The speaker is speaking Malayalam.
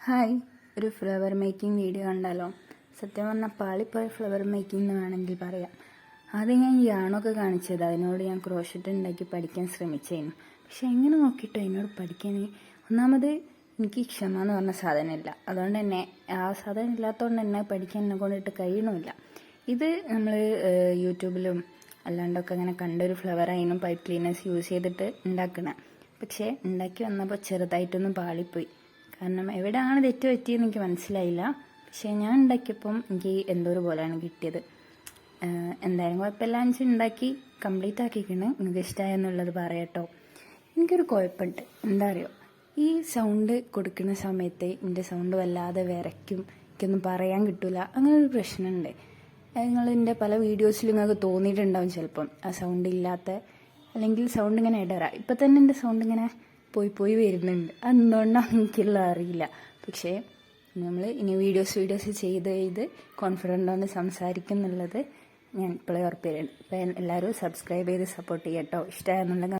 ഹായ്, ഒരു ഫ്ലവർ മേക്കിംഗ് വീഡിയോ കണ്ടാലോ? സത്യം പറഞ്ഞാൽ പാളിപ്പോയ ഫ്ലവർ മേക്കിംഗ് എന്ന് വേണമെങ്കിൽ പറയാം. ആദ്യം ഞാൻ യാണൊക്കെ കാണിച്ചത്, അതിനോട് ഞാൻ ക്രോഷറ്റ് ഉണ്ടാക്കി പഠിക്കാൻ ശ്രമിച്ചേനു. പക്ഷെ എങ്ങനെ നോക്കിയിട്ടോ എന്നോട് പഠിക്കാൻ, ഒന്നാമത് എനിക്ക് ക്ഷമ എന്ന് പറഞ്ഞ സാധനമില്ല. അതുകൊണ്ട് തന്നെ ആ സാധനം ഇല്ലാത്തതുകൊണ്ട് തന്നെ പഠിക്കാൻ എന്നെ കൊണ്ടിട്ട് കഴിയണമില്ല. ഇത് നമ്മൾ യൂട്യൂബിലും അല്ലാണ്ടൊക്കെ അങ്ങനെ കണ്ടൊരു ഫ്ലവർ അതിനും പൈപ്പ് ക്ലീനേഴ്സ് യൂസ് ചെയ്തിട്ട് ഉണ്ടാക്കണം. പക്ഷേ ഉണ്ടാക്കി വന്നപ്പോൾ ചെറുതായിട്ടൊന്നും പാളിപ്പോയി. കാരണം എവിടെയാണ് തെറ്റ് പറ്റിയെന്ന് എനിക്ക് മനസ്സിലായില്ല. പക്ഷേ ഞാൻ ഉണ്ടാക്കിയപ്പം എനിക്ക് എന്തോ ഒരു പോലെയാണ് കിട്ടിയത്. എന്തായാലും കുഴപ്പമില്ല, ഉണ്ടാക്കി കംപ്ലീറ്റ് ആക്കിക്കണ്. നിങ്ങൾക്ക് ഇഷ്ടമായെന്നുള്ളത് പറയട്ടോ. എനിക്കൊരു കുഴപ്പമുണ്ട്, എന്താ അറിയോ, ഈ സൗണ്ട് കൊടുക്കുന്ന സമയത്ത് എൻ്റെ സൗണ്ട് വല്ലാതെ വിറയ്ക്കും, എനിക്കൊന്നും പറയാൻ കിട്ടില്ല. അങ്ങനെ ഒരു പ്രശ്നമുണ്ട്. നിങ്ങളെൻ്റെ പല വീഡിയോസിലും നിങ്ങൾക്ക് തോന്നിയിട്ടുണ്ടാവും ചിലപ്പം ആ സൗണ്ട് ഇല്ലാത്ത, അല്ലെങ്കിൽ സൗണ്ട് ഇങ്ങനെ ഇടറാ. ഇപ്പം തന്നെ എൻ്റെ സൗണ്ട് ഇങ്ങനെ പോയി വരുന്നുണ്ട്. അതെന്തുകൊണ്ടാണെന്ന് എനിക്കുള്ള അറിയില്ല. പക്ഷേ നമ്മൾ ഇനി വീഡിയോസ് ചെയ്ത് കോൺഫിഡൻ്റ് സംസാരിക്കും എന്നുള്ളത് ഞാൻ ഇപ്പോഴേ ഉറപ്പ് തരുന്നുണ്ട്. അപ്പം എല്ലാവരും സബ്സ്ക്രൈബ് ചെയ്ത് സപ്പോർട്ട് ചെയ്യട്ടോ. ഇഷ്ടമായെന്നുണ്ടെങ്കിൽ